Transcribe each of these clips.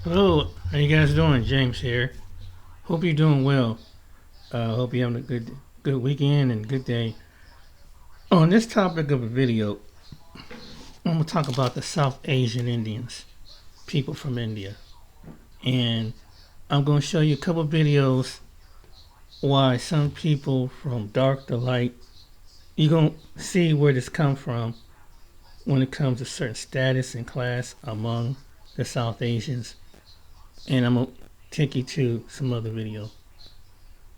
Hello, how you guys doing? James here. Hope you're doing well. Hope you're having a good weekend and good day. On this topic of a video, I'm gonna talk about the South Asian Indians, people from India, and I'm gonna show you a couple of videos why some people from dark to light. You're gonna see where this come from when it comes to certain status and class among the South Asians, and I'm gonna take you to some other video.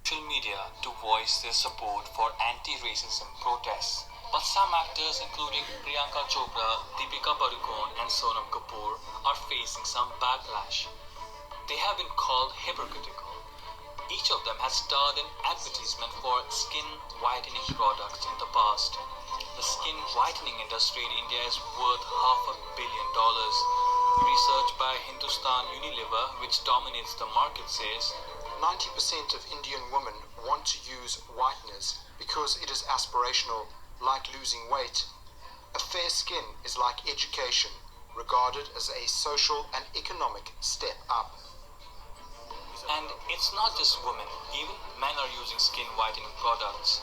Social media to voice their support for anti-racism protests. But some actors, including Priyanka Chopra, Deepika Padukone, and Sonam Kapoor, are facing some backlash. They have been called hypocritical. Each of them has starred in advertisement for skin whitening products in the past. The skin whitening industry in India is worth $500 million. Research by Hindustan Unilever, which dominates the market, says 90% of Indian women want to use whiteners because it is aspirational, like losing weight. A fair skin is like education, regarded as a social and economic step up. And it's not just women, even men are using skin whitening products.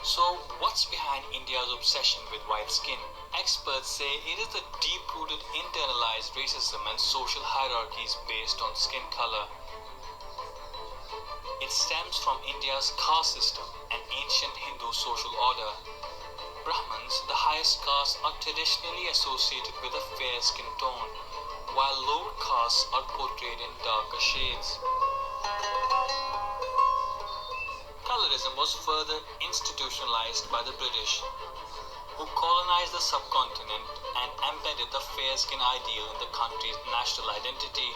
So, what's behind India's obsession with white skin? Experts say it is the deep-rooted internalized racism and social hierarchies based on skin color. It stems from India's caste system, an ancient Hindu social order. Brahmins, the highest caste, are traditionally associated with a fair skin tone, while lower castes are portrayed in darker shades. Colorism was further institutionalized by the British, who colonized the subcontinent and embedded the fair skin ideal in the country's national identity.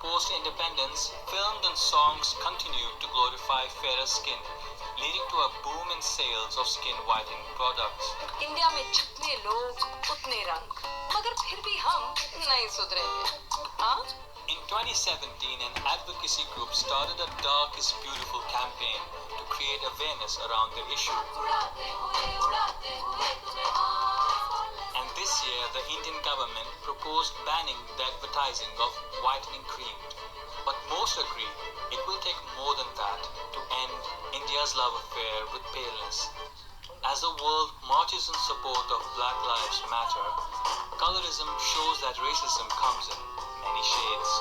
Post-independence, films and songs continued to glorify fairer skin, leading to a boom in sales of skin whitening products. India में जितने लोग उतने रंग मगर फिर भी हम नहीं सुधरेंगे हाँ In 2017, an advocacy group started a Dark is Beautiful campaign to create awareness around the issue. And this year, the Indian government proposed banning the advertising of whitening cream. But most agree it will take more than that to end India's love affair with paleness. As the world marches in support of Black Lives Matter, colorism shows that racism comes in many shades.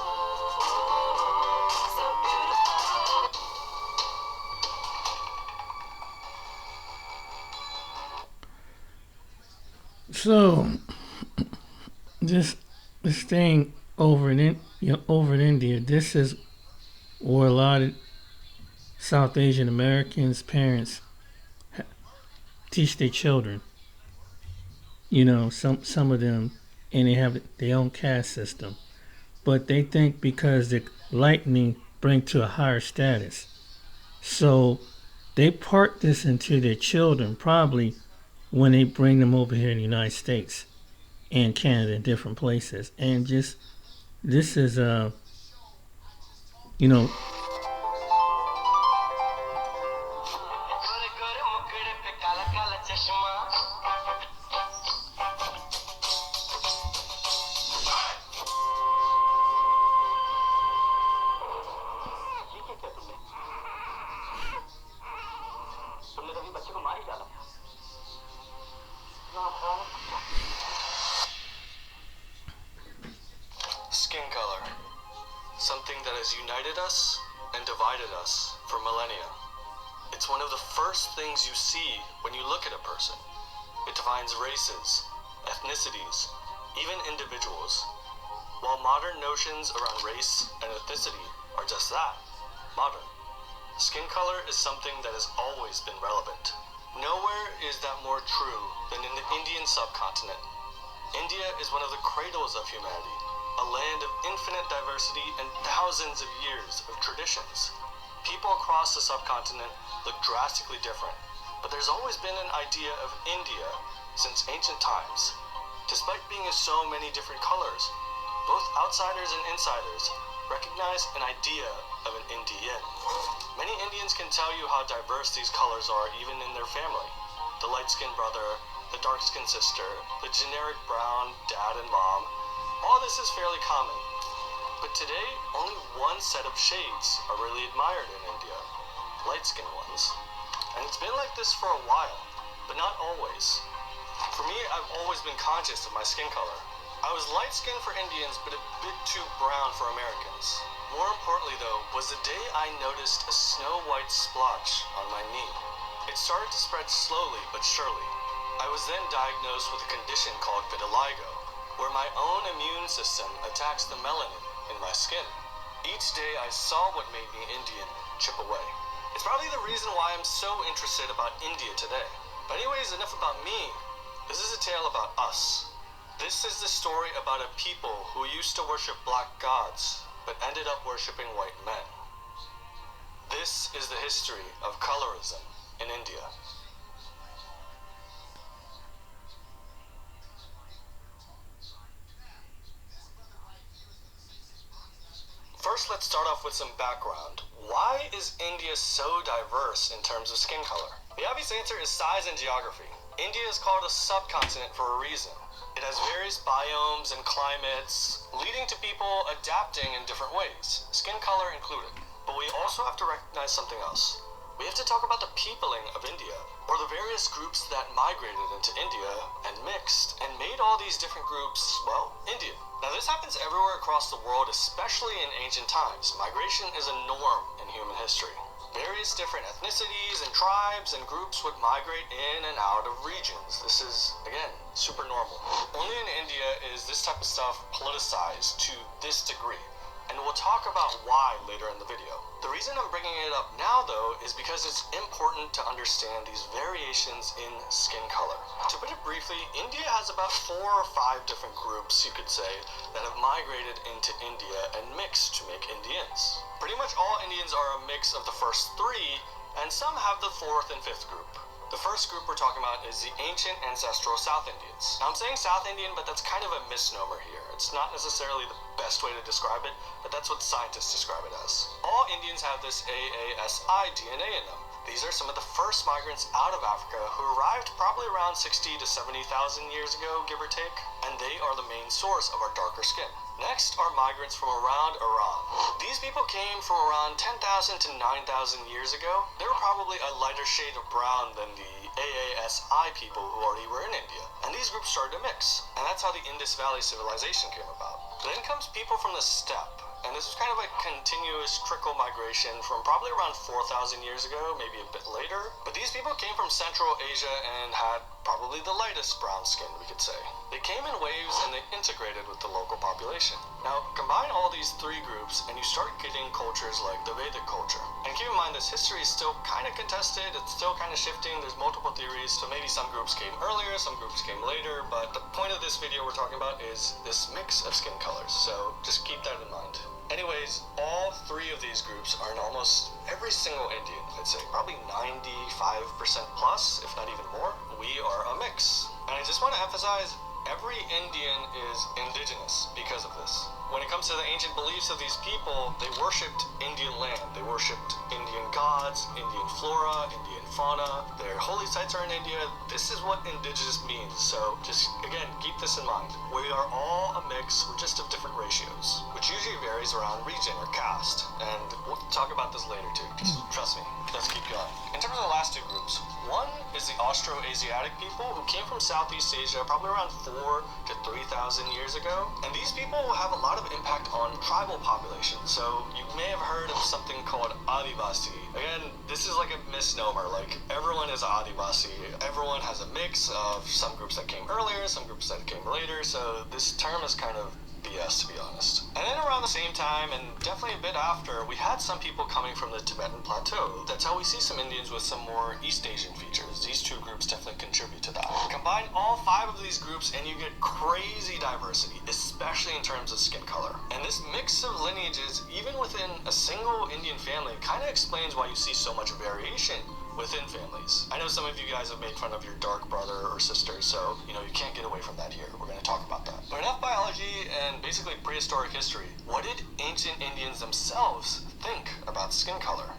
So, this thing over in India, this is where a lot of South Asian Americans parents teach their children. Some of them, and they have their own caste system, but they think because the lightning bring to a higher status, so they part this into their children probably when they bring them over here in the United States and Canada and different places, and just this is you know Skin color. Something that has united us and divided us for millennia. It's one of the first things you see when you look at a person. It defines races, ethnicities, even individuals. While modern notions around race and ethnicity are just that, modern, skin color is something that has always been relevant. Nowhere is that more true than in the Indian subcontinent. India is one of the cradles of humanity, a land of infinite diversity and thousands of years of traditions. People across the subcontinent look drastically different, but there's always been an idea of India since ancient times. Despite being in so many different colors, both outsiders and insiders recognize an idea of an Indian. Many Indians can tell you how diverse these colors are even in their family. The light-skinned brother, the the dark-skinned sister, the generic brown dad and mom. All this is fairly common. But today, only one set of shades are really admired in India, light-skinned ones. And it's been like this for a while, but not always. For me, I've always been conscious of my skin color. I was light-skinned for Indians, but a bit too brown for Americans. More importantly though, was the day I noticed a snow-white splotch on my knee. It started to spread slowly but surely. I was then diagnosed with a condition called vitiligo, where my own immune system attacks the melanin in my skin. Each day I saw what made me Indian chip away. It's probably the reason why I'm so interested about India today. But anyways, enough about me. This is a tale about us. This is the story about a people who used to worship black gods, but ended up worshiping white men. This is the history of colorism in India. First, let's start off with some background. Why is India so diverse in terms of skin color? The obvious answer is size and geography. India is called a subcontinent for a reason. It has various biomes and climates, leading to people adapting in different ways, skin color included. But we also have to recognize something else. We have to talk about the peopling of India, or the various groups that migrated into India and mixed and made all these different groups, well, Indian. Now this happens everywhere across the world, especially in ancient times. Migration is a norm in human history. Various different ethnicities and tribes and groups would migrate in and out of regions. This is, again, super normal. Only in India is this type of stuff politicized to this degree. And we'll talk about why later in the video. The reason I'm bringing it up now, though, is because it's important to understand these variations in skin color. To put it briefly, India has about 4 or 5 different groups, you could say, that have migrated into India and mixed to make Indians. Pretty much all Indians are a mix of the first 3, and some have the 4th and 5th group. The first group we're talking about is the ancient ancestral South Indians. Now I'm saying South Indian, but that's kind of a misnomer here. It's not necessarily the best way to describe it, but that's what scientists describe it as. All Indians have this AASI DNA in them. These are some of the first migrants out of Africa who arrived probably around 60 to 70,000 years ago, give or take, and they are the main source of our darker skin. Next are migrants from around Iran. These people came from around 10,000 to 9,000 years ago. They were probably a lighter shade of brown than the AASI people who already were in India. And these groups started to mix, and that's how the Indus Valley civilization came about. Then comes people from the steppe. And this was kind of a continuous trickle migration from probably around 4,000 years ago, maybe a bit later. But these people came from Central Asia and had probably the lightest brown skin, we could say. They came in waves and they integrated with the local population. Now, combine all these 3 groups and you start getting cultures like the Vedic culture. And keep in mind, this history is still kind of contested, it's still kind of shifting, there's multiple theories, so maybe some groups came earlier, some groups came later, but the point of this video we're talking about is this mix of skin colors, so just keep that in mind. Anyways, all 3 of these groups are in almost every single Indian, I'd say probably 95% plus, if not even more. We are a mix. And I just want to emphasize, every Indian is indigenous because of this. When it comes to the ancient beliefs of these people, they worshipped Indian land. They worshipped Indian gods, Indian flora, Indian fauna. Their holy sites are in India. This is what indigenous means. So just, again, keep this in mind. We are all a mix, we're just of different ratios, which usually varies around region or caste. And we'll talk about this later too. Just trust me. Let's keep going. In terms of the last 2 groups, one is the Austroasiatic people who came from Southeast Asia probably around 4,000 to 3,000 years ago. And these people have a lot of impact on tribal populations. So you may have heard of something called Adivasi. Again, this is like a misnomer. Like, everyone is Adivasi. Everyone has a mix of some groups that came earlier, some groups that came later. So this term is kind of BS, to be honest. And then around the same time, and definitely a bit after, we had some people coming from the Tibetan Plateau. That's how we see some Indians with some more East Asian features. These 2 groups definitely contribute to that. Combine all 5 of these groups and you get crazy diversity, especially in terms of skin color. And this mix of lineages, even within a single Indian family, kind of explains why you see so much variation within families. I know some of you guys have made fun of your dark brother or sister, so, you can't get away from that here. We're going to talk about that. But enough biology and basically prehistoric history. What did ancient Indians themselves think about skin color?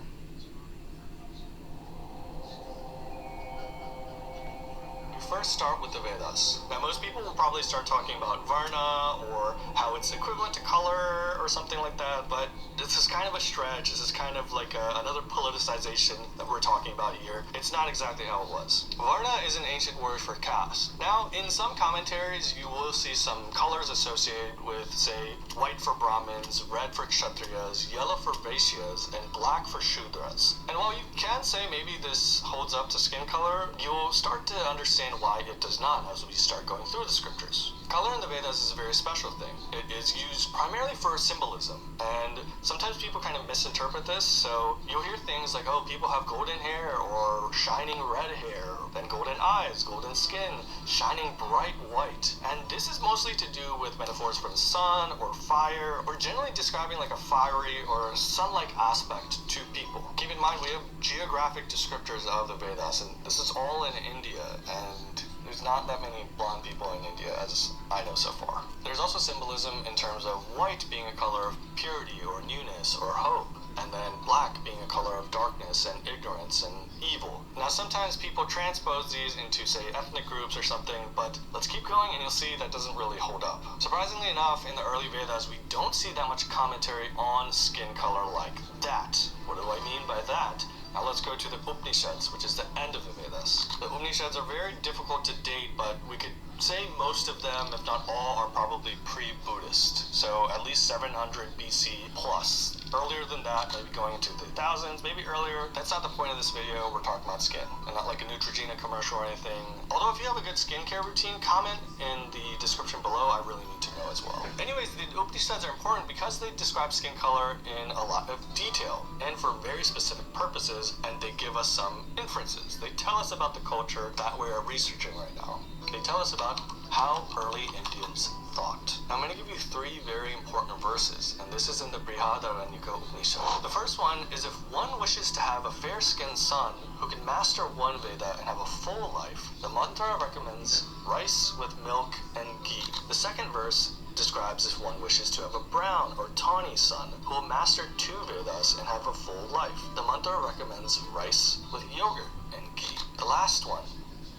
first start with the Vedas. Now, most people will probably start talking about Varna or how it's equivalent to color or something like that, but this is kind of a stretch. This is kind of like another politicization that we're talking about here. It's not exactly how it was. Varna is an ancient word for caste. Now, in some commentaries, you will see some colors associated with, say, white for Brahmins, red for Kshatriyas, yellow for Vaishyas, and black for Shudras. And while you can say maybe this holds up to skin color, you'll start to understand why it does not as we start going through the scriptures. Color in the Vedas is a very special thing. It is used primarily for symbolism, and sometimes people kind of misinterpret this, so you'll hear things like, oh, people have golden hair or shining red hair, then golden eyes, golden skin, shining bright white. And this is mostly to do with metaphors for the sun or fire, or generally describing like a fiery or sun-like aspect to people. Keep in mind, we have geographic descriptors of the Vedas, and this is all in India, and there's not that many blonde people in India as I know so far. There's also symbolism in terms of white being a color of purity or newness or hope, and then black being a color of darkness and ignorance and evil. Now, sometimes people transpose these into, say, ethnic groups or something, but let's keep going and you'll see that doesn't really hold up. Surprisingly enough, in the early Vedas, we don't see that much commentary on skin color like that. What do I mean by that? Now let's go to the Upanishads, which is the end of the Vedas. The Upanishads are very difficult to date, but we could say most of them, if not all, are probably pre-Buddhist. So at least 700 BC plus. Earlier than that, maybe going into the thousands, maybe earlier. That's not the point of this video. We're talking about skin, and not like a Neutrogena commercial or anything. Although if you have a good skincare routine, comment in the description below. I really need to know as well. Anyways, the Upanishads are important because they describe skin color in a lot of detail and for very specific purposes, and they give us some inferences. They tell us about the culture that we are researching right now. They tell us about how early Indians thought. Now, I'm going to give you 3 very important verses, and this is in the Brihadaranyaka Upanishad. The first one is, if one wishes to have a fair-skinned son who can master one Veda and have a full life, the mantra recommends rice with milk and ghee. The second verse describes if one wishes to have a brown or tawny son who will master 2 Vedas and have a full life. The mantra recommends rice with yogurt and ghee. The last one,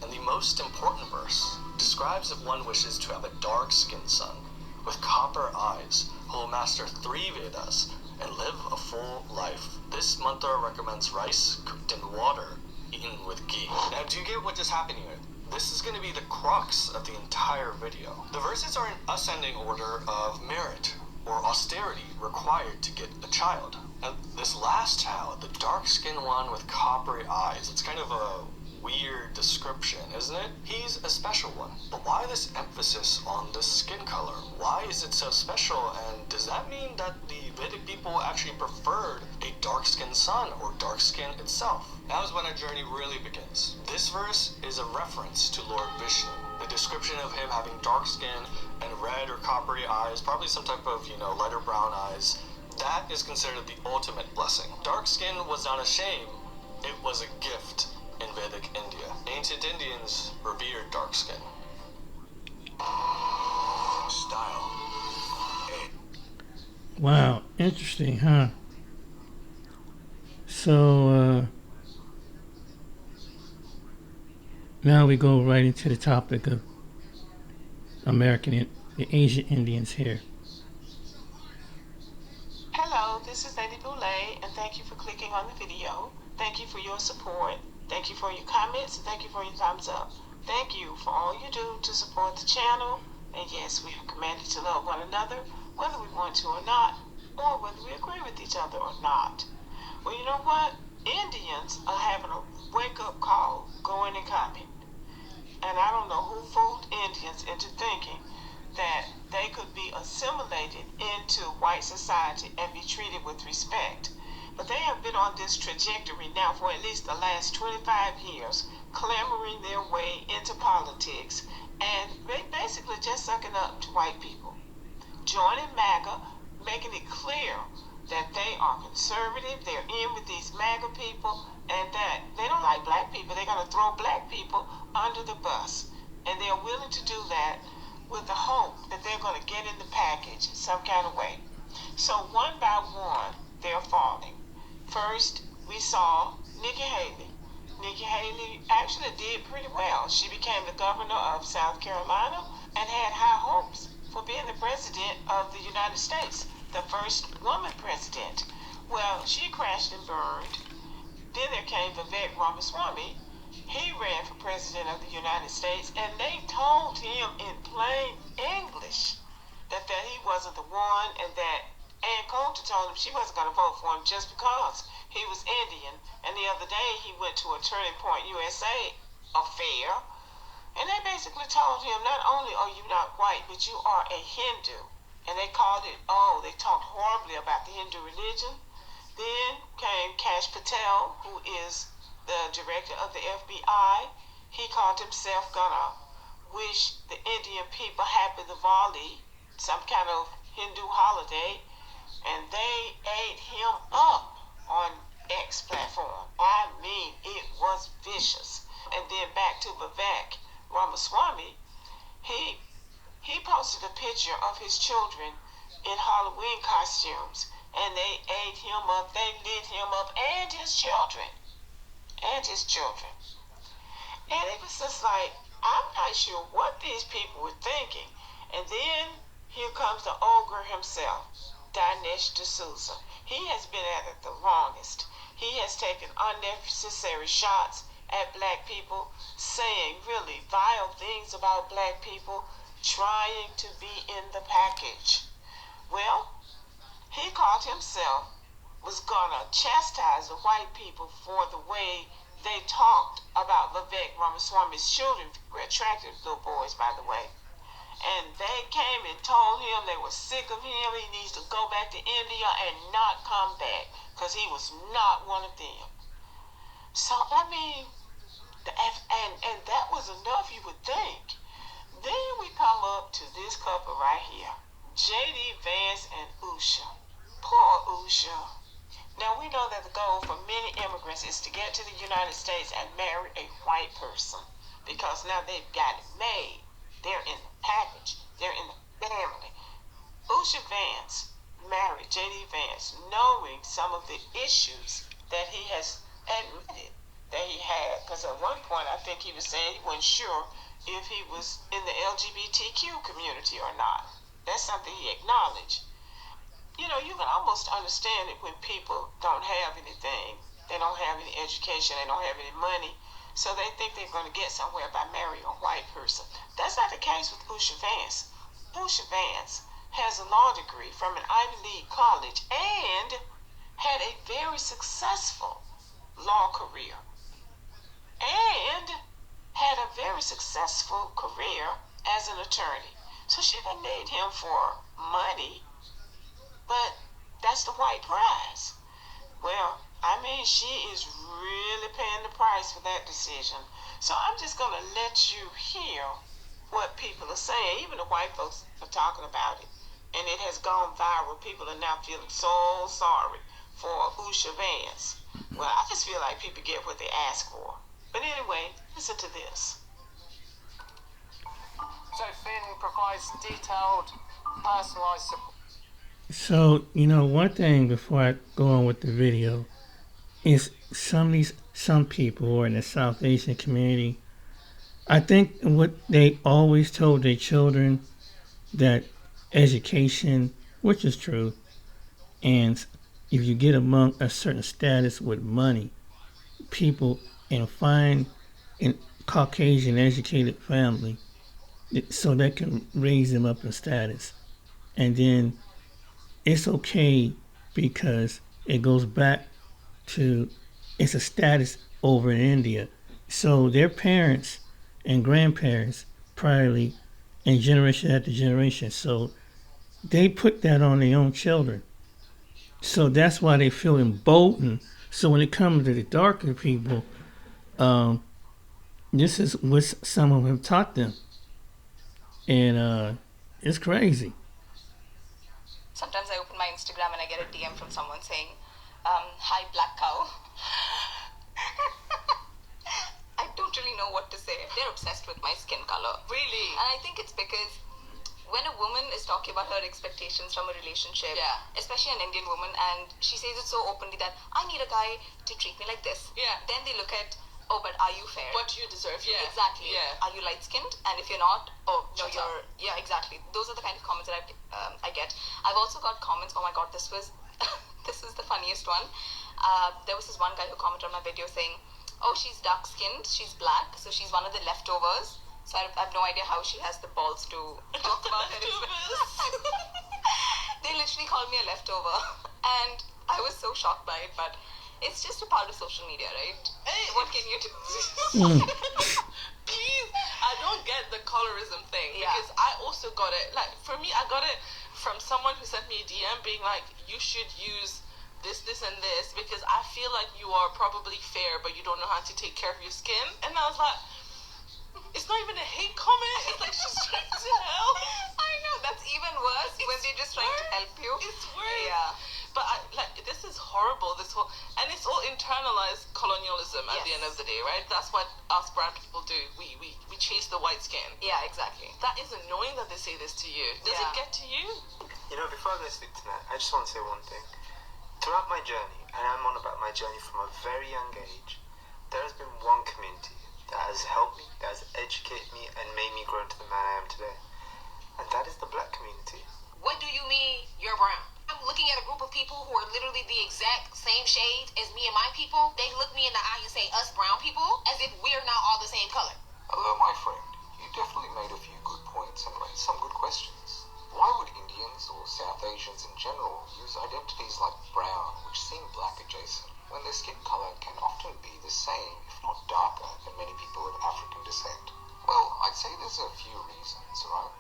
and the most important verse, describes if one wishes to have a dark-skinned son with copper eyes who will master 3 Vedas and live a full life. This mantra recommends rice cooked in water, eaten with ghee. Now, do you get what just happened here? This is going to be the crux of the entire video. The verses are in ascending order of merit or austerity required to get a child. Now, this last child, the dark-skinned one with coppery eyes, it's kind of a weird description, isn't it? He's a special one. But why this emphasis on the skin color? Why is it so special? And does that mean that the Vedic people actually preferred a dark-skinned son or dark skin itself? Now is when our journey really begins. This verse is a reference to Lord Vishnu. The description of him having dark skin and red or coppery eyes, probably some type of, lighter brown eyes, that is considered the ultimate blessing. Dark skin was not a shame, it was a gift. In Vedic India, ancient Indians revered dark skin. Style. Wow, interesting, huh? So, now we go right into the topic of the Asian Indians here. Hello, this is Lady Boulay, and thank you for clicking on the video. Thank you for your support. Thank you for your comments, and thank you for your thumbs up. Thank you for all you do to support the channel. And yes, we are commanded to love one another, whether we want to or not, or whether we agree with each other or not. Well, you know what? Indians are having a wake-up call going and coming. And I don't know who fooled Indians into thinking that they could be assimilated into white society and be treated with respect. But they have been on this trajectory now for at least the last 25 years, clamoring their way into politics and basically just sucking up to white people. Joining MAGA, making it clear that they are conservative, they're in with these MAGA people, and that they don't like black people. They're going to throw black people under the bus. And they're willing to do that with the hope that they're going to get in the package some kind of way. So one by one, they're falling. First, we saw Nikki Haley. Nikki Haley actually did pretty well. She became the governor of South Carolina and had high hopes for being the president of the United States, the first woman president. Well, she crashed and burned. Then there came Vivek Ramaswamy. He ran for president of the United States, and they told him in plain English that he wasn't the one, and that Ann Coulter told him she wasn't going to vote for him just because he was Indian. And the other day he went to a Turning Point USA affair, and they basically told him, not only are you not white, but you are a Hindu. And they called it, they talked horribly about the Hindu religion. Then came Kash Patel, who is the director of the FBI. He called himself gonna wish the Indian people happy Diwali, some kind of Hindu holiday, and they ate him up on X platform. I mean, it was vicious. And then back to Vivek Ramaswamy, he posted a picture of his children in Halloween costumes, and they ate him up, they lit him up, and his children. And it was just like, I'm not sure what these people were thinking. And then here comes the ogre himself, Dinesh D'Souza. He has been at it the longest. He has taken unnecessary shots at black people, saying really vile things about black people, trying to be in the package. Well, he called himself was gonna chastise the white people for the way they talked about Vivek Ramaswamy's children, attractive little boys, by the way. And they came and told him they were sick of him. He needs to go back to India and not come back, because he was not one of them. So, I mean, and that was enough, you would think. Then we come up to this couple right here, J.D. Vance and Usha. Poor Usha. Now, we know that the goal for many immigrants is to get to the United States and marry a white person, because now they've got it made. They're in the package. They're in the family. Usha Vance married J.D. Vance knowing some of the issues that he has admitted that he had. Because at one point, I think he was saying he wasn't sure if he was in the LGBTQ community or not. That's something he acknowledged. You know, you can almost understand it when people don't have anything. They don't have any education. They don't have any money. So they think they're going to get somewhere by marrying a white person. That's not the case with Usha Vance. Usha Vance has a law degree from an Ivy League college and had a very successful law career. And had a very successful career as an attorney. So she didn't need him for money. But that's the white prize. Well, I mean, she is really paying the price for that decision. So I'm just going to let you hear what people are saying. Even the white folks are talking about it. And it has gone viral. People are now feeling so sorry for Usha Vance. Well, I just feel like people get what they ask for. But anyway, listen to this. So Finn provides detailed, personalised support. So, one thing before I go on with the video is some people who are in the South Asian community, I think what they always told their children, that education, which is true, and if you get among a certain status with money, people in fine and Caucasian educated family, so that can raise them up in status. And then it's okay because it goes back to, it's a status over in India. So their parents and grandparents probably, and generation after generation, so they put that on their own children. So that's why they feel emboldened. So when it comes to the darker people, this is what some of them taught them. And it's crazy. Sometimes I open my Instagram and I get a DM from someone saying, hi, black cow. I don't really know what to say. They're obsessed with my skin color. Really? And I think it's because when a woman is talking about her expectations from a relationship, especially an Indian woman, and she says it so openly that I need a guy to treat me like this. Yeah. Then they look at oh, but are you fair? What you deserve, yeah. Exactly. Yeah. Are you light-skinned? And if you're not, oh, no, Shut up. yeah, exactly. Those are the kind of comments that I get. I've also got comments, oh my god, this was the funniest one. There was this one guy who commented on my video saying, oh, she's dark-skinned, she's black, so she's one of the leftovers. So I have no idea how she has the balls to talk about her. They literally called me a leftover. And I was so shocked by it, but it's just a part of social media, right? Hey, what can you do? Please, I don't get the colorism thing, Yeah. because I also got it. Like, for me, I got it from someone who sent me a DM being like, you should use this, and this, because I feel like you are probably fair, but you don't know how to take care of your skin. And I was like, it's not even a hate comment. It's like she's trying to help. I know, that's even worse when they're just trying to help you. It's worse. Yeah. But this is horrible. This whole, and it's all internalized colonialism at the Yes. end of the day, right? That's what us brown people do. We chase the white skin. Yeah, exactly. That is annoying that they say this to you. Does Yeah. it get to you? You know, before I go speak to Nat, I just want to say one thing. Throughout my journey, and I'm on about my journey from a very young age, there has been one community that has helped me, that has educated me, and made me grow into the man I am today. And that is the black community. What do you mean you're brown? I'm looking at a group of people who are literally the exact same shade as me and my people. They look me in the eye and say, us brown people, as if we're not all the same color. Hello, my friend. You definitely made a few good points and raised some good questions. Why would Indians or South Asians in general use identities like brown, which seem black adjacent, when their skin color can often be the same, if not darker, than many people of African descent? Well, I'd say there's a few reasons, right?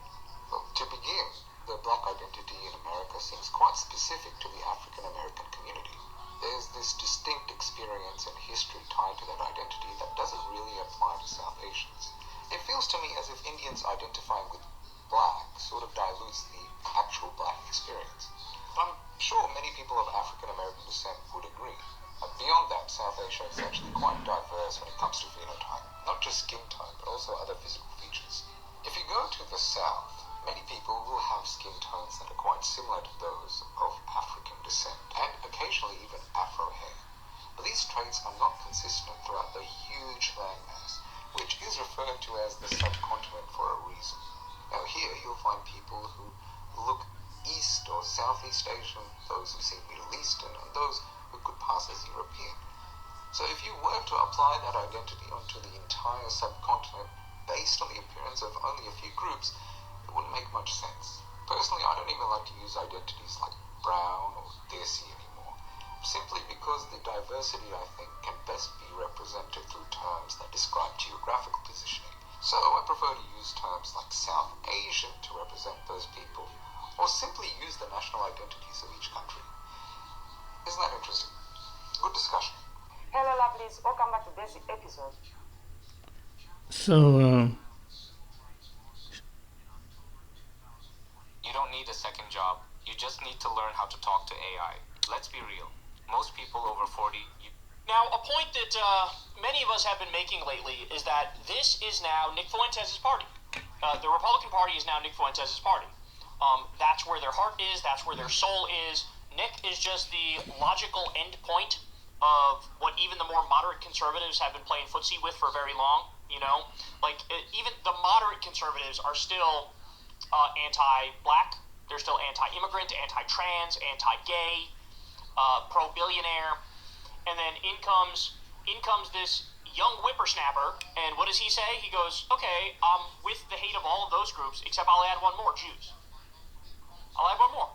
Well, to begin, the black identity in America seems quite specific to the African American community. There's this distinct experience and history tied to that identity that doesn't really apply to South Asians. It feels to me as if Indians identifying with black sort of dilutes the actual black experience. I'm sure many people of African American descent would agree. Beyond that, South Asia is actually quite diverse when it comes to phenotype, not just skin tone, but also other physical features. If you go to the South, many people will have skin tones that are quite similar to those of African descent, and occasionally even Afro hair. But these traits are not consistent throughout the huge landmass, which is referred to as the subcontinent for a reason. Now here you'll find people who look East or Southeast Asian, those who seem Middle Eastern, and those who could pass as European. So if you were to apply that identity onto the entire subcontinent based on the appearance of only a few groups, it wouldn't make much sense. Personally, I don't even like to use identities like brown or desi anymore, simply because the diversity, I think, can best be represented through terms that describe geographical positioning. So I prefer to use terms like South Asian to represent those people, or simply use the national identities of each country. Isn't that interesting? Good discussion. Hello, lovelies. Welcome back to this episode. So, You don't need a second job. You just need to learn how to talk to AI. Let's be real. Most people over 40... Now, a point that many of us have been making lately is that this is now Nick Fuentes' party. The Republican Party is now Nick Fuentes' party. That's where their heart is. That's where their soul is. Nick is just the logical end point of what even the more moderate conservatives have been playing footsie with for very long. You know, like even the moderate conservatives are still anti-black. They're still anti-immigrant, anti-trans, anti-gay, pro-billionaire. And then in comes this young whippersnapper, and what does he say? He goes, okay, I'm with the hate of all of those groups, except I'll add one more, Jews. I'll add one more.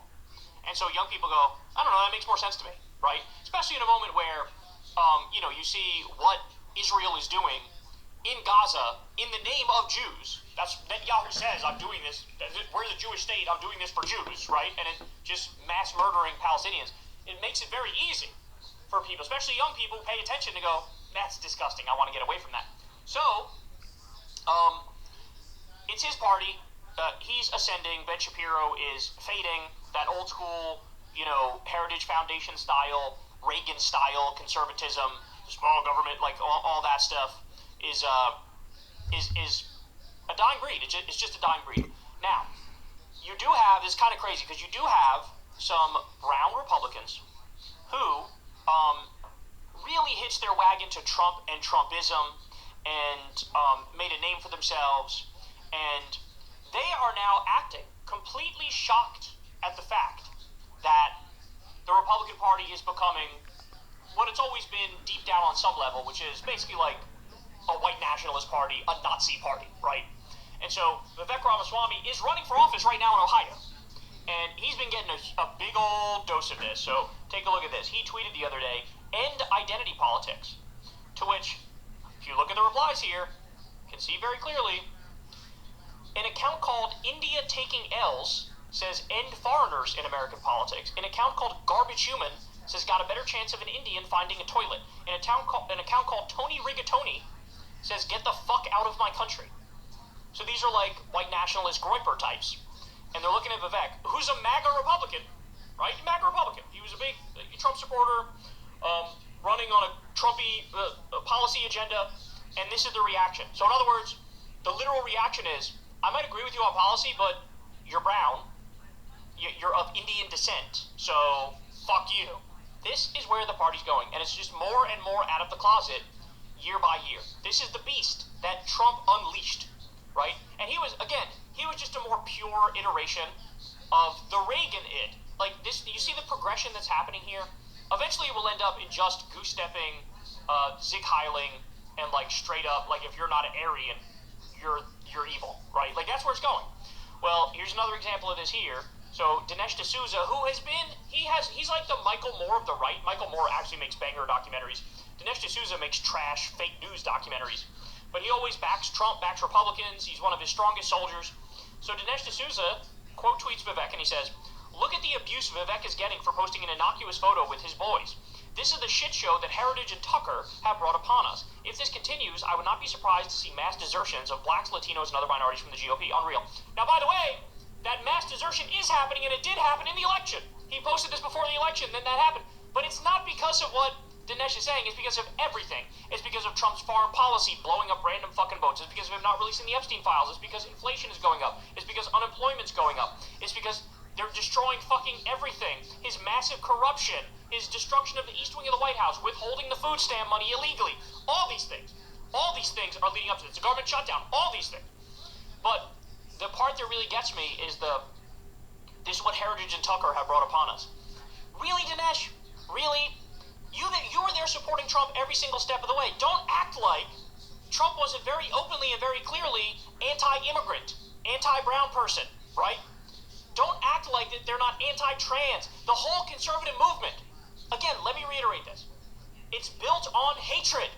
And so young people go, I don't know, that makes more sense to me, right? Especially in a moment where, you see what Israel is doing in Gaza in the name of Jews. That's Netanyahu says, I'm doing this, we're the Jewish state, I'm doing this for Jews, right? And it just mass murdering Palestinians. It makes it very easy for people, especially young people who pay attention to go, that's disgusting, I want to get away from that. So, it's his party, he's ascending, Ben Shapiro is fading, that old school, Heritage Foundation style, Reagan style conservatism, small government, like all that stuff is a dying breed. It's just a dying breed. Now, you do have, this is kind of crazy, because you do have some brown Republicans who really hitched their wagon to Trump and Trumpism and made a name for themselves. And they are now acting completely shocked at the fact that the Republican Party is becoming what it's always been deep down on some level, which is basically like a white nationalist party, a Nazi party, right? And so Vivek Ramaswamy is running for office right now in Ohio. And he's been getting a big old dose of this. So take a look at this. He tweeted the other day, "End identity politics." To which, if you look at the replies here, you can see very clearly, an account called India Taking L's says end foreigners in American politics. An account called Garbage Human says got a better chance of an Indian finding a toilet. An account called Tony Rigatoni says get the fuck out of my country. So these are like white nationalist Groyper types. And they're looking at Vivek, who's a MAGA Republican, right? MAGA Republican. He was a big Trump supporter, running on a Trumpy policy agenda, and this is the reaction. So in other words, the literal reaction is, I might agree with you on policy, but you're brown, you're of Indian descent, so fuck you. This is where the party's going, and it's just more and more out of the closet year by year. This is the beast that Trump unleashed, right? And he was just a more pure iteration of the Reagan id. Like this, you see the progression that's happening here? Eventually it will end up in just goose-stepping, Zig Heiling, and like straight up, like if you're not an Aryan, you're evil, right? Like that's where it's going. Well, here's another example of this here. So Dinesh D'Souza, who has been, he's like the Michael Moore of the right. Michael Moore actually makes banger documentaries. Dinesh D'Souza makes trash, fake news documentaries. But he always backs Trump, backs Republicans. He's one of his strongest soldiers. So Dinesh D'Souza quote tweets Vivek and he says, "Look at the abuse Vivek is getting for posting an innocuous photo with his boys. This is the shit show that Heritage and Tucker have brought upon us. If this continues, I would not be surprised to see mass desertions of blacks, Latinos, and other minorities from the GOP. Unreal." Now, by the way, that mass desertion is happening, and it did happen in the election. He posted this before the election, then that happened. But it's not because of what Dinesh is saying. It's because of everything. It's because of Trump's foreign policy blowing up random fucking boats. It's because of him not releasing the Epstein files. It's because inflation is going up. It's because unemployment's going up. It's because they're destroying fucking everything. His massive corruption, his destruction of the East Wing of the White House, withholding the food stamp money illegally. All these things are leading up to this. The government shutdown. All these things. But the part that really gets me is this is what Heritage and Tucker have brought upon us. Really, Dinesh? Really? You were there supporting Trump every single step of the way. Don't act like Trump wasn't very openly and very clearly anti-immigrant, anti-brown person, right? Don't act like that they're not anti-trans. The whole conservative movement, again, let me reiterate this. It's built on hatred.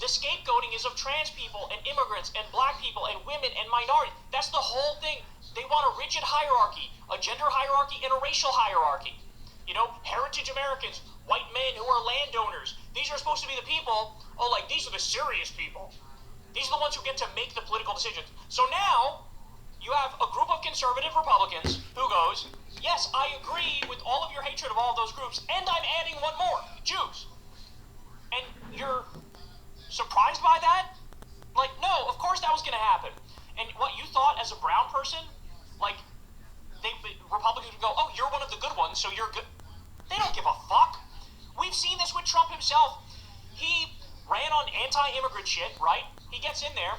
The scapegoating is of trans people and immigrants and black people and women and minorities. That's the whole thing. They want a rigid hierarchy, a gender hierarchy and a racial hierarchy. You know, heritage Americans, white men who are landowners. These are supposed to be the people, these are the serious people. These are the ones who get to make the political decisions. So now, you have a group of conservative Republicans who goes, yes, I agree with all of your hatred of all of those groups, and I'm adding one more, Jews. And you're surprised by that? Like, no, of course that was going to happen. And what you thought as a brown person, like, Republicans would go, oh, you're one of the good ones, so you're good. They don't give a fuck. We've seen this with Trump himself. He ran on anti-immigrant shit, right? He gets in there.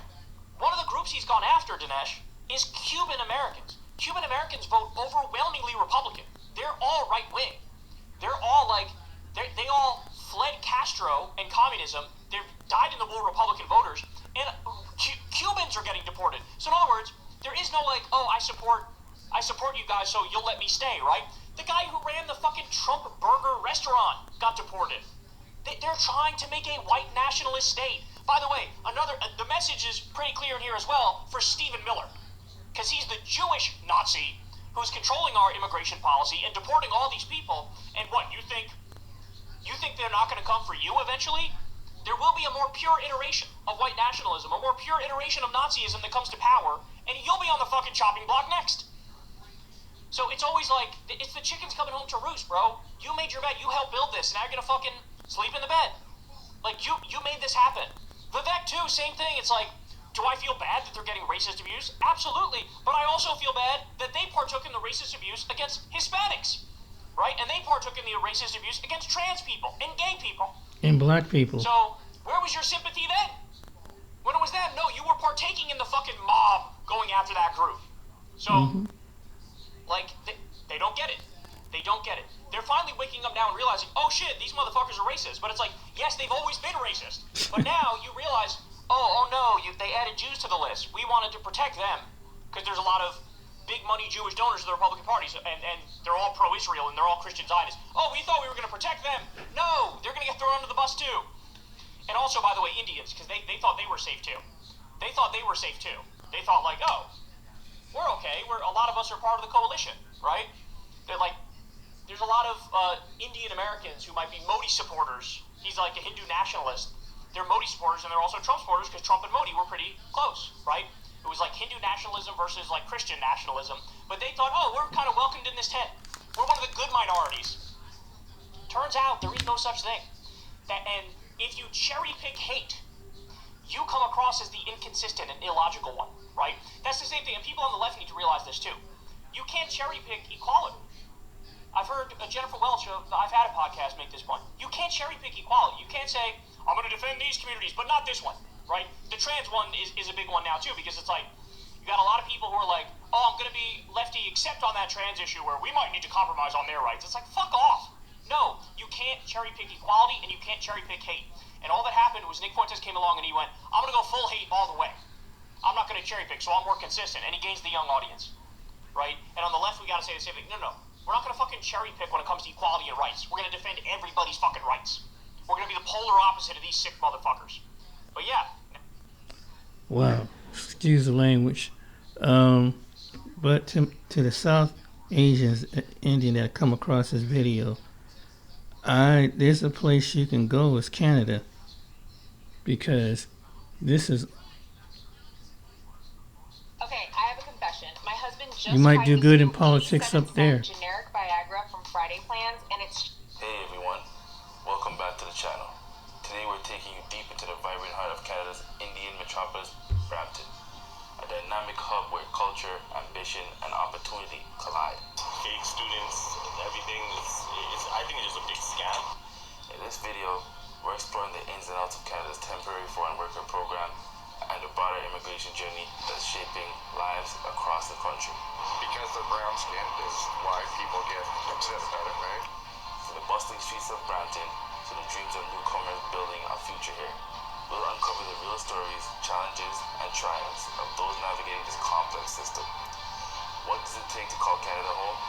One of the groups he's gone after, Dinesh, is Cuban Americans. Cuban Americans vote overwhelmingly Republican. They're all right-wing. They're all they all fled Castro and communism. They died in the war Republican voters. And Cubans are getting deported. So in other words, there is no I support you guys so you'll let me stay, right? The guy who ran the fucking Trump Burger restaurant got deported. They're trying to make a white nationalist state. By the way, the message is pretty clear in here as well for Stephen Miller. Because he's the Jewish Nazi who's controlling our immigration policy and deporting all these people. And what, you think they're not going to come for you eventually? There will be a more pure iteration of white nationalism, a more pure iteration of Nazism that comes to power, and you'll be on the fucking chopping block next. So it's always like, it's the chickens coming home to roost, bro. You made your bed, you helped build this, now you're gonna fucking sleep in the bed. Like, you made this happen. Vivek, too, same thing. It's like, do I feel bad that they're getting racist abuse? Absolutely. But I also feel bad that they partook in the racist abuse against Hispanics, right? And they partook in the racist abuse against trans people and gay people. And black people. So, where was your sympathy then? When it was them, no, you were partaking in the fucking mob going after that group. So, like, they don't get it. They don't get it. They're finally waking up now and realizing, oh shit, these motherfuckers are racist. But it's like, yes, they've always been racist. But now you realize, oh no, they added Jews to the list. We wanted to protect them. Because there's a lot of big money Jewish donors to the Republican parties, and they're all pro-Israel, and they're all Christian Zionists. Oh, we thought we were going to protect them. No, they're going to get thrown under the bus too. And also, by the way, Indians, because they thought they were safe too. They thought they were safe too. They thought like, oh, we're okay. A lot of us are part of the coalition, right? They're like, there's a lot of Indian Americans who might be Modi supporters. He's like a Hindu nationalist. They're Modi supporters, and they're also Trump supporters because Trump and Modi were pretty close, right? It was like Hindu nationalism versus like Christian nationalism. But they thought, oh, we're kind of welcomed in this tent. We're one of the good minorities. Turns out there is no such thing. And if you cherry pick hate, you come across as the inconsistent and illogical one, right? That's the same thing. And people on the left need to realize this too. You can't cherry pick equality. I've heard Jennifer Welch of the I've Had a podcast make this point. You can't cherry pick equality. You can't say, I'm going to defend these communities, but not this one. Right? The trans one is a big one now too, because it's like you got a lot of people who are like, oh, I'm gonna be lefty except on that trans issue where we might need to compromise on their rights. It's like, fuck off. No, you can't cherry pick equality and you can't cherry pick hate. And all that happened was Nick Fuentes came along and he went, I'm gonna go full hate all the way. I'm not gonna cherry pick, so I'm more consistent, and he gains the young audience. Right? And on the left we gotta say the same thing. No, we're not gonna fucking cherry pick when it comes to equality and rights. We're gonna defend everybody's fucking rights. We're gonna be the polar opposite of these sick motherfuckers. But yeah. Wow. Excuse the language. But to the South Asians, Indian that come across this video, there's a place you can go is Canada. Because this is... Okay, I have a confession. My husband just... You might do good in politics up there. ...generic Viagra from Friday Plans, and it's... Hey everyone, welcome back to the channel. Today we're taking you deep into the vibrant heart of Canada's Indian metropolis, Brampton. A dynamic hub where culture, ambition, and opportunity collide. Fake students, everything, I think it's just a big scam. In this video, we're exploring the ins and outs of Canada's temporary foreign worker program and the broader immigration journey that's shaping lives across the country. Because they're brown skinned is why people get upset about it, right? From the bustling streets of Brampton to the dreams of newcomers building a future here, we'll uncover the real stories, challenges, and triumphs of those navigating this complex system. What does it take to call Canada home?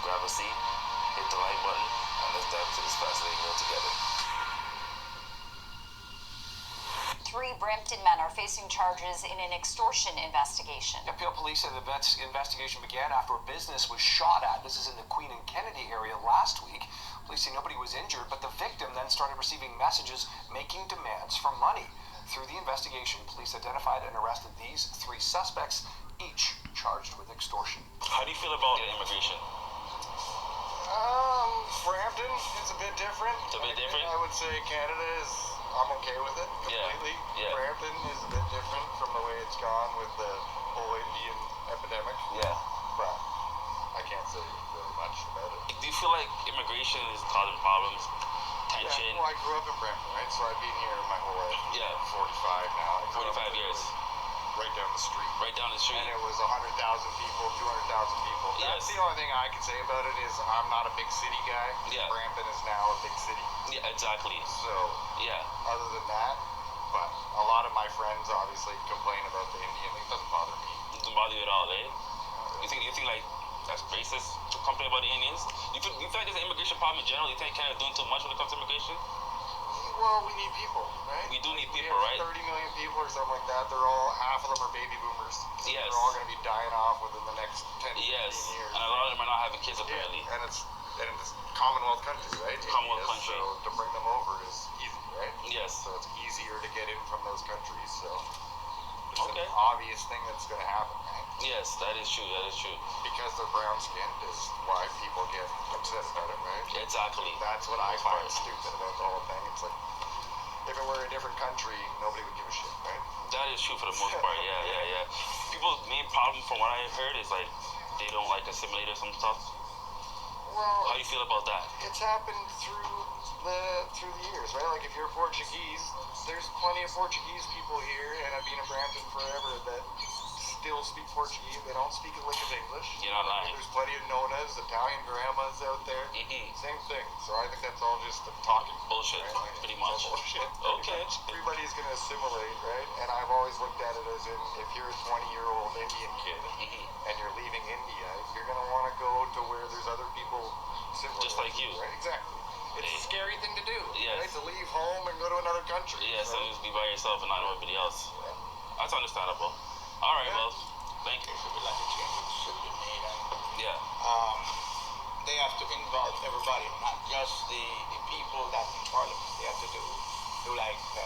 Grab a seat, hit the like button, and let's dive into this fascinating world together. 3 Brampton men are facing charges in an extortion investigation. Peel police said the investigation began after a business was shot at. This is in the Queen and Kennedy area last week. Police say nobody was injured, but the victim then started receiving messages making demands for money. Through the investigation, police identified and arrested these 3 suspects, each charged with extortion. How do you feel about immigration? Brampton is a bit different. It's a bit different? I would say Canada is, I'm okay with it completely. Yeah. Brampton is a bit different from the way it's gone with the whole Indian epidemic. Yeah. But I can't say really much about it. Do you feel like immigration is causing problems? Tension? Yeah, well, I grew up in Brampton, right? So I've been here my whole life. Yeah. 45 now. 45 years. Right down the street. Right down the street. And it was 100,000 people, 200,000 people. Yes. That's the only thing I can say about it is I'm not a big city guy. Yeah. Brampton is now a big city. Yeah, exactly. So, yeah. Other than that, but a lot of my friends obviously complain about the Indian. It doesn't bother me. It doesn't bother you at all, eh? You think like that's racist to complain about the Indians? You feel like there's an immigration problem in general? You think Canada doing too much when it comes to immigration? Well, we need people, right? We do need people, we right? 30 million people or something like that. They're all, half of them are baby boomers. Yes. They're all going to be dying off within the next 10 yes. 15 years. And a lot of them are not having kids, apparently. Yeah. And it's Commonwealth countries, right? Commonwealth country. So to bring them over is easy, right? Yes. So it's easier to get in from those countries. So it's okay. an obvious thing that's going to happen, right? Yes, that is true. That is true. Because they're brown skinned is why people get upset about it, right? Exactly. That's what I find stupid about the whole thing. It's like, if it were a different country, nobody would give a shit, right? That is true for the most part, yeah. People's main problem, from what I heard, is like they don't like assimilate or some stuff. Well, how do you feel about that? It's happened through through the years, right? Like if you're Portuguese, there's plenty of Portuguese people here, and I've been in Brampton forever that still speak Portuguese. They don't speak a lick of English. You're not lying. There's plenty of Nonas, Italian grandmas out there. Same thing. So I think that's all just the talking. Bullshit, right? Like, pretty it's all much. bullshit. Okay. Everybody's going to assimilate, right? And I've always looked at it as in if you're a 20-year-old Indian kid and you're leaving India, you're going to want to go to where there's other people similar. Just like you. Right? Exactly. It's a scary thing to do, Yes. right? To leave home and go to another country. Yeah, so you be by yourself and not know everybody else. That's understandable. All right, well, thank you. There should be like a change that should be made. And, Yeah. they have to involve everybody, not just the people that's in parliament. They have to do like the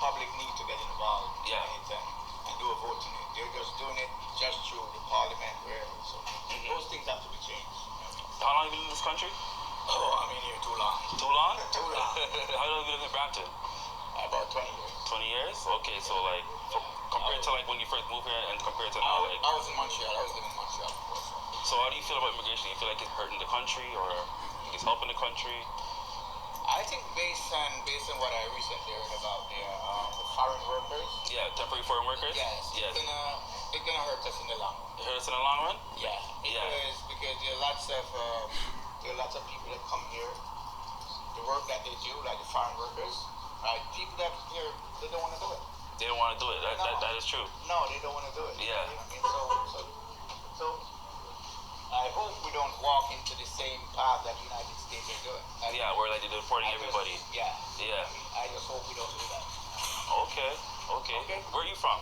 public need to get involved in it and do a vote in it. They're just doing it just through the parliament, wherever. So those things have to be changed. How long have you been in this country? Oh, I've been here too long. Too long? Too long. How long have you lived in Brampton? About 20 years. 20 years? Okay, so like, compared to like when you first moved here and compared to now, like... I was in Montreal. I was living in Montreal before. So how do you feel about immigration? You feel like it's hurting the country or it's helping the country? I think based on what I recently heard about the foreign workers. Yeah, temporary foreign workers? Yes. It's gonna hurt us in the long run. Hurt us in the long run? Yeah. Because there are lots of people that come here. The work that they do, like the foreign workers, right? People that here, they don't want to do it. They don't want to do it. That is true. No, they don't want to do it. Yeah. You know what I mean? So I hope we don't walk into the same path that the United States are doing. Yeah, where like they're deporting everybody. Yeah. Yeah. I just hope we don't do that. Okay. Where are you from?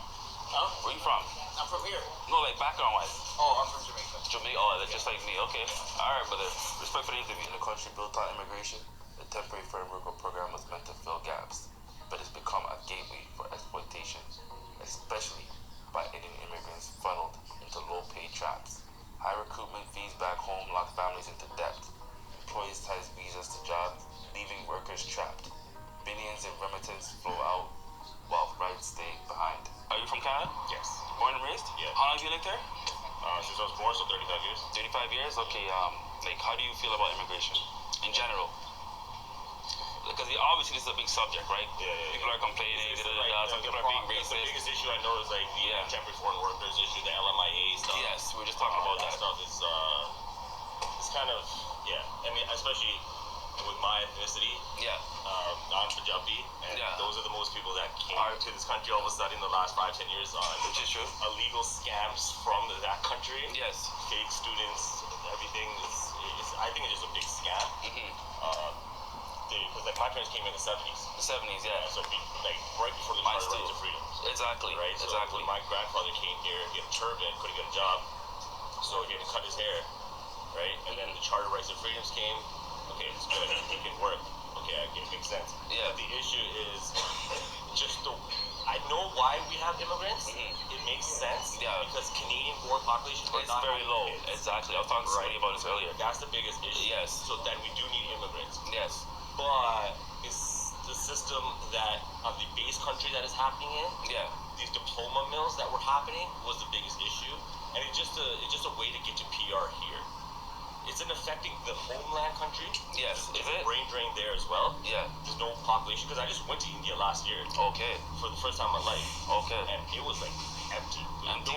Huh? Where are you from? I'm from here. No, like background-wise. Oh, I'm from Jamaica. Jamaica? Oh, that's just like me. Okay. All right, brother. Respect for the interview. In a country built on immigration, the temporary foreign worker program was meant to fill gaps, but it's become a gateway for exploitation, especially by Indian immigrants funneled into low-paid traps. High recruitment fees back home lock families into debt. Employees ties visas to jobs, leaving workers trapped. Billions in remittance flow out, while rights stay behind. Are you from Canada? Yes. Born and raised? Yeah. How long have you lived there? Since I was born, so 35 years. 35 years? Okay, like, how do you feel about immigration in general? Because obviously this is a big subject, right? People are complaining, some people are being racist. The biggest issue I know is like the temporary foreign workers issue, the LMIA stuff. Yes, we were just talking about that. Stuff is it's kind of, I mean, especially with my ethnicity. I'm Punjabi, and those are the most people that came to this country all of a sudden in the last 5-10 years on which is true. Illegal scams from that country. Yes. Fake students, everything. I think it's just a big scam. Because like my parents came in the 70s. The 70s, yeah. So like right before the Charter Rights of Freedom. Exactly. Right. So when my grandfather came here, he had a turban, couldn't get a job, so he had to cut his hair. Right. And then the Charter Rights of Freedoms came. Okay, it's good. He can work. Okay, it makes sense. Yeah. But the issue is just I know why we have immigrants. It makes sense. Yeah. Because Canadian born population is not very low. Exactly. I was talking to somebody about this earlier. That's the biggest issue. Yes. So then we do need immigrants. Yes. But it's the system that of the base country that is happening in. Yeah. These diploma mills that were happening was the biggest issue, and it's just a way to get to PR here. It's affecting the homeland country. Yes, is it? Brain drain there as well. Yeah. There's no population because I just went to India last year. Okay. For the first time in my life. Okay. And it was like empty. Empty.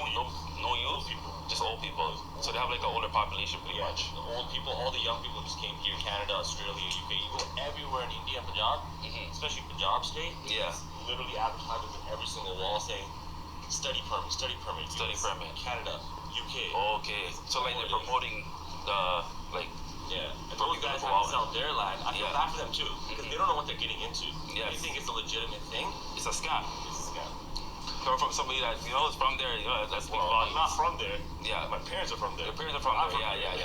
No youth. People. Just old people. So they have like an older population pretty much. The old people, all the young people just came here. Canada, Australia, UK. You go everywhere in India, Punjab, especially Punjab state. Yeah. Literally advertisements on every single wall saying study permit, study permit. Study permit. Canada, UK. Okay. So like they're promoting like and those guys have to sell their land. I feel bad for them too because they don't know what they're getting into. Yes. They think it's a legitimate thing. It's a scam. It's a scam. Coming from somebody that is from there, that's big I'm volumes. not from there. Yeah. My parents are from there. Your parents are from there. Yeah.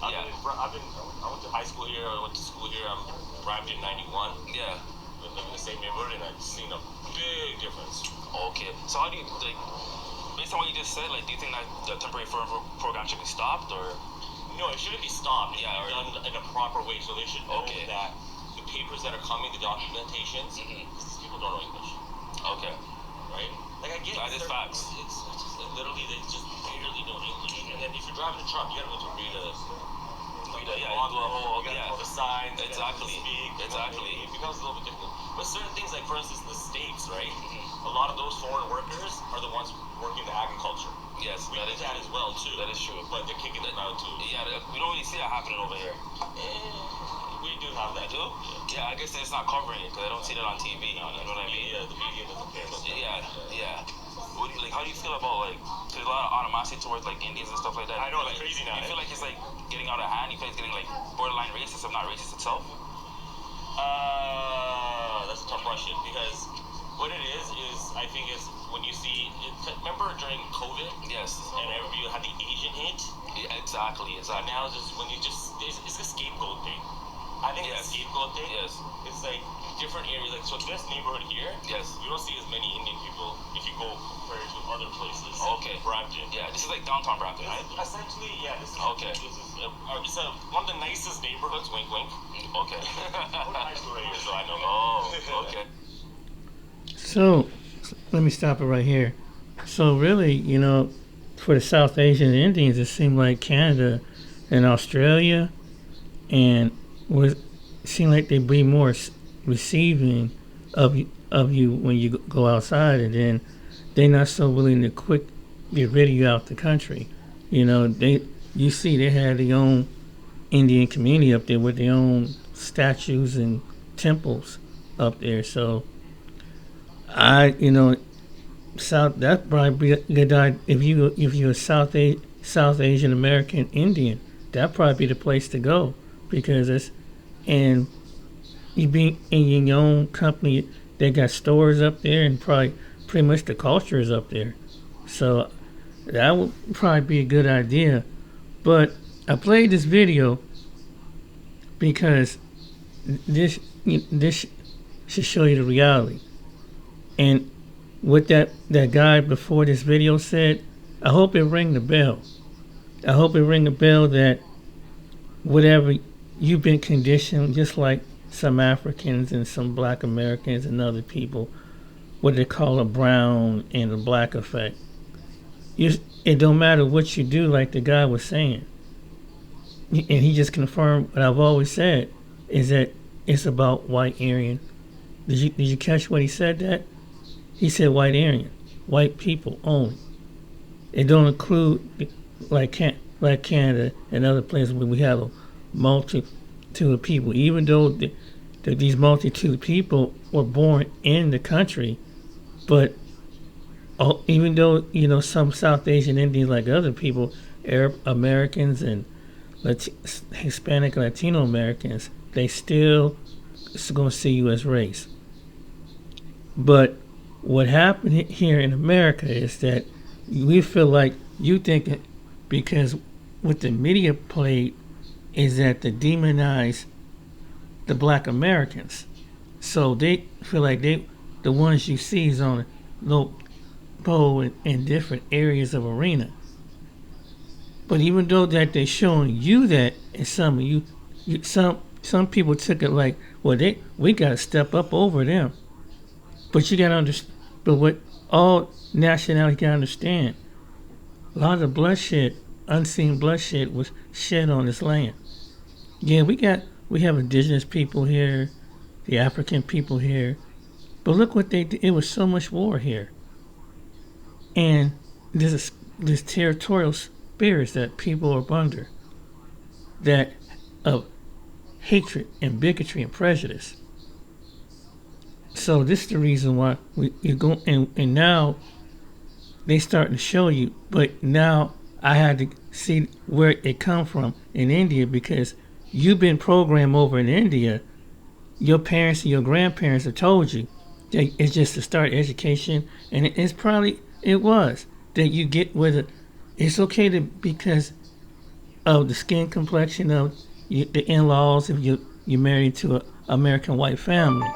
I went to high school here. I went to school here. I'm Brampton 91. Yeah. Been living in the same neighborhood, and I've seen a big difference. Okay. So how do you based on what you just said, do you think that the temporary foreign program should be stopped or? No, it shouldn't be stopped. It should be done in a proper way. So they should know that the papers that are coming, the documentations, because these people don't know English. Okay. Right? Like I get that is facts. It's literally they just barely know English. And then if you're driving a truck, you gotta be able to read Yeah, you do a whole, the signs. Exactly. It becomes a little bit difficult. But certain things, like for instance, in the States, right? A lot of those foreign workers are the ones working the agriculture. Yes, we do that as well too. That is true. But they're kicking it out too. Yeah, we don't really see that happening over here. We do have that. Do? Yeah, I guess it's not covering it because I don't see that on TV. You know what I mean? Yeah, the media doesn't care about that. Yeah. Like, how do you feel about like? There's a lot of animosity towards like Indians and stuff like that. I know, it's crazy now. You feel like it's like getting out of hand. You feel like it's getting like borderline racist, if not racist itself. That's a tough question because what it is I think is when you see. Remember during COVID? Yes. And everybody had the Asian hit. Yeah, exactly. Now it's just when you it's a scapegoat thing. I think it's a scapegoat thing. Yes. It's like different areas. Like so, this neighborhood here. Yes. You don't see as many Indian people if you go compared to other places. Okay. Brampton. Yeah. This is like downtown Brampton, right? Essentially, yeah. This is. Okay. This is one of the nicest neighborhoods. Wink, wink. Okay. Nice here, so I know. Oh. Okay. So, let me stop it right here. So really, you know, for the South Asian Indians, it seemed like Canada and Australia and it seemed like they'd be more receiving of you when you go outside, and then they're not so willing to get rid of you out the country. You know, you see they had their own Indian community up there with their own statues and temples up there. So that'd probably be a good idea if you're a South Asian American Indian. That'd probably be the place to go because and you being in your own company, they got stores up there and pretty much the culture is up there. So that would probably be a good idea. But I played this video because this should show you the reality. And what that guy before this video said, I hope it rang the bell. I hope it rang the bell that whatever you've been conditioned, just like some Africans and some black Americans and other people, what they call a brown and a black effect. It don't matter what you do, like the guy was saying. And he just confirmed what I've always said, is that it's about white Aryan. Did you catch what he said that? He said white Aryan, white people only. It don't include like Canada and other places where we have a multitude of people. Even though these multitude of people were born in the country, but even though some South Asian Indians like other people, Arab Americans and Hispanic and Latino Americans, they still going to see you as race. But what happened here in America is that we feel like you think it, because what the media played is that they demonize the black Americans. So they feel like the ones you see is on a low pole in different areas of arena. But even though that they're showing you that, and some people took it like, well, we got to step up over them. But you got to understand. But what all nationalities got to understand, a lot of the bloodshed, unseen bloodshed, was shed on this land. Yeah, we have indigenous people here, the African people here, but look what they did. It was so much war here, and this territorial spirits that people are under, that of hatred and bigotry and prejudice. So this is the reason why you go and now they starting to show you. But now I had to see where it come from in India, because you've been programmed over in India. Your parents and your grandparents have told you that it's just to start education, and it was that you get with it. It's okay to, because of the skin complexion of the in-laws, if you're married to an American white family.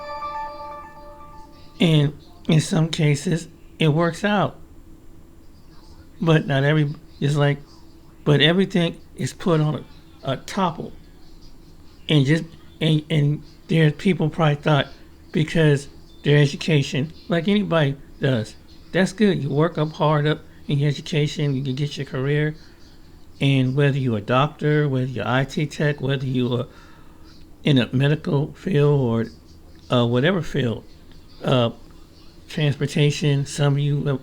And in some cases, it works out. But not but everything is put on a topple. And there's people probably thought, because their education, like anybody does, that's good. You work up hard up in your education, you can get your career, And whether you're a doctor, whether you're IT tech, whether you're in a medical field or whatever field, transportation, some of you have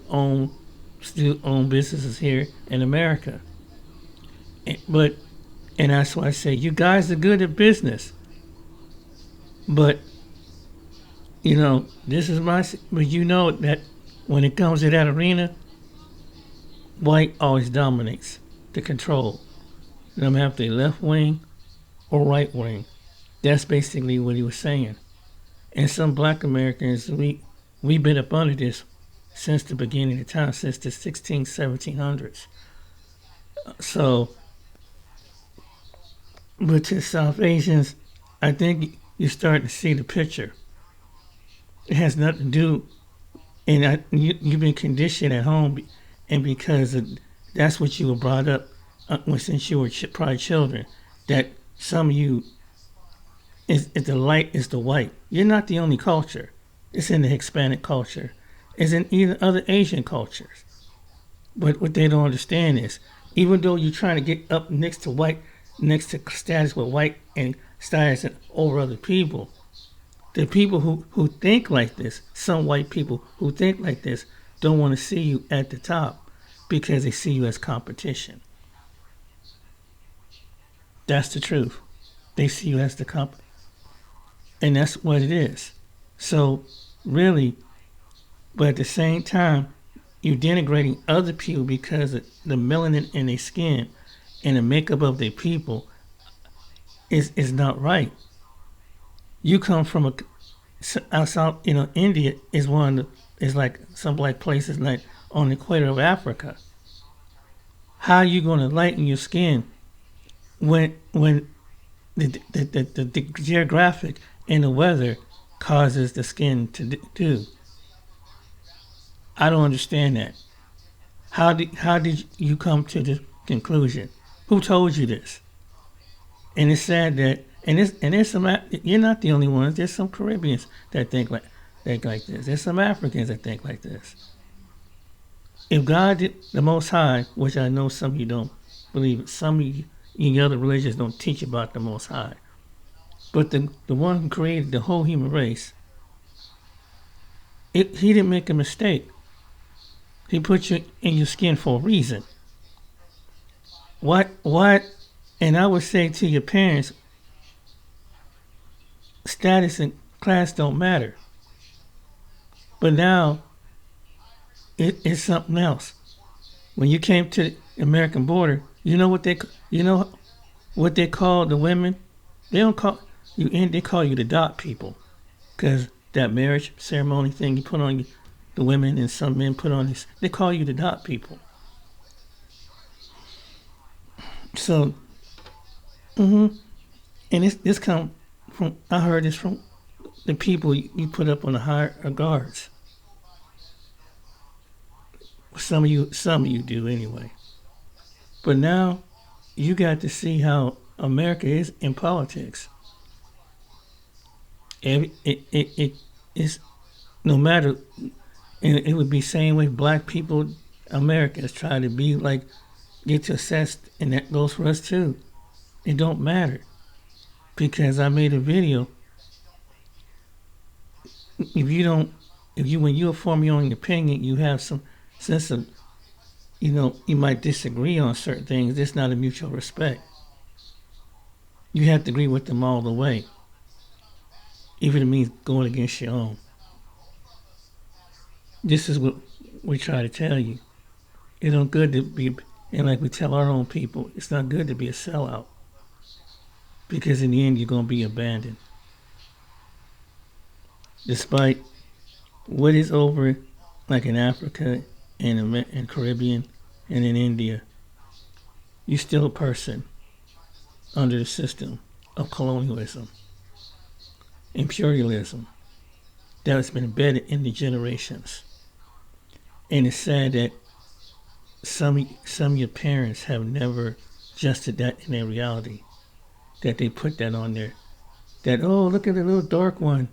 still own businesses here in America. And that's why I say you guys are good at business. But, this is but you know that when it comes to that arena, white always dominates the control. No matter if they're left wing or right wing. That's basically what he was saying. And some black Americans, we've been up under this since the beginning of time, since the 1700s. So, but to South Asians, I think you're starting to see the picture. It has nothing to do, and you've been conditioned at home, and because that's what you were brought up since you were probably children, that some of you is the light is the white. You're not the only culture. It's in the Hispanic culture. It's in even other Asian cultures. But what they don't understand is, even though you're trying to get up next to status with white and status over other people, the people who think like this, some white people who think like this, don't want to see you at the top because they see you as competition. That's the truth. They see you as the competition. And that's what it is. So, really, but at the same time, you're denigrating other people because of the melanin in their skin and the makeup of their people is not right. You come from South, India is like some like places like on the equator of Africa. How are you going to lighten your skin when the geographic and the weather causes the skin to do? I don't understand that. How did you come to this conclusion? Who told you this? And it's sad that there's some, you're not the only ones. There's some Caribbeans that think like this. There's some Africans that think like this. If God did the Most High, which I know some of you don't believe it, some of you in other religions don't teach about the Most High, but the one who created the whole human race, he didn't make a mistake. He put you in your skin for a reason. What? And I would say to your parents, status and class don't matter. But now, it's something else. When you came to the American border, you know what they call the women? They don't call you in. They call you the dot people, because that marriage ceremony thing you put on the women and some men put on this. They call you the dot people. So, and this come from, I heard this from the people you put up on the higher guards. Some of you do anyway. But now you got to see how America is in politics. It's no matter, and it would be same way black people, Americans try to be like, get assessed, and that goes for us too. It don't matter, because I made a video. When you form your own opinion, you have some sense of, you might disagree on certain things. It's not a mutual respect. You have to agree with them all the way, even if it means going against your own. This is what we try to tell you. It's not good to be, and like we tell our own people, it's not good to be a sellout, because in the end you're going to be abandoned. Despite what is over, like in Africa and Caribbean and in India, you're still a person under the system of colonialism, imperialism that has been embedded in the generations. And it's sad that some of your parents have never adjusted that in their reality, that they put that on there, that, oh, look at the little dark one,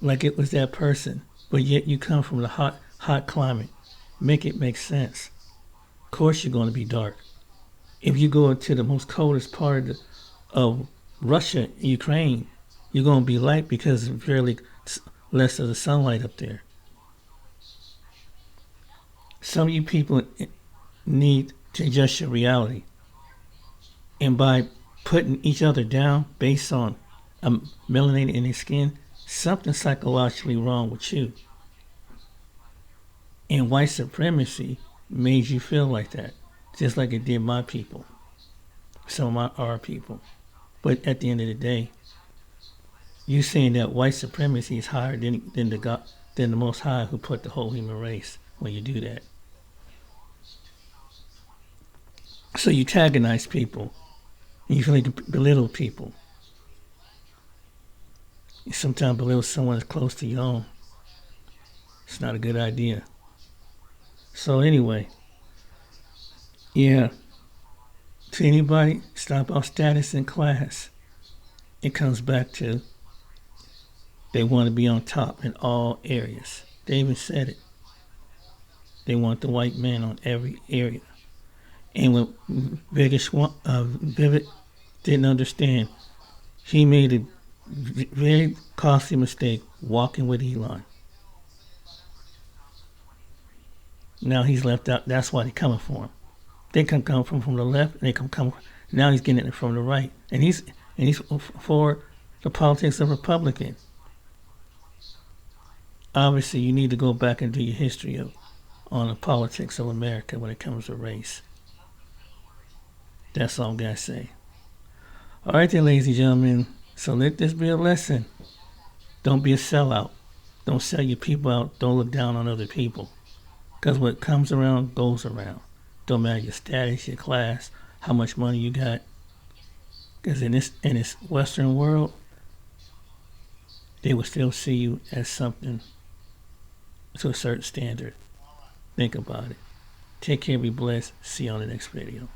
like it was that person. But yet you come from the hot climate. Make it make sense. of course you're going to be dark. If you go to the most coldest part of Russia, Ukraine, you're going to be light because there's fairly less of the sunlight up there. Some of you people need to adjust your reality. And by putting each other down based on melanin in their skin, something's psychologically wrong with you. And white supremacy made you feel like that, just like it did my people, some of our people. But at the end of the day, you saying that white supremacy is higher than the Most High who put the whole human race when you do that. So you antagonize people, and you feel like you belittle people. You sometimes belittle someone that's close to your own. It's not a good idea. So anyway, yeah, to anybody, it's not about status and class. It comes back to they want to be on top in all areas. They even said it. They want the white man on every area. And when Vivek didn't understand, he made a very costly mistake walking with Elon. Now he's left out. That's why they're coming for him. They can come from the left, and they can come. Now he's getting it from the right, and he's for the politics of Republican. Obviously, you need to go back and do your history on the politics of America when it comes to race. That's all I'm gonna say. All right, then, ladies and gentlemen. So let this be a lesson. Don't be a sellout. Don't sell your people out. Don't look down on other people. Because what comes around goes around. Don't matter your status, your class, how much money you got. Because in this Western world, they will still see you as something to a certain standard. Think about it. Take care, be blessed. See you on the next video.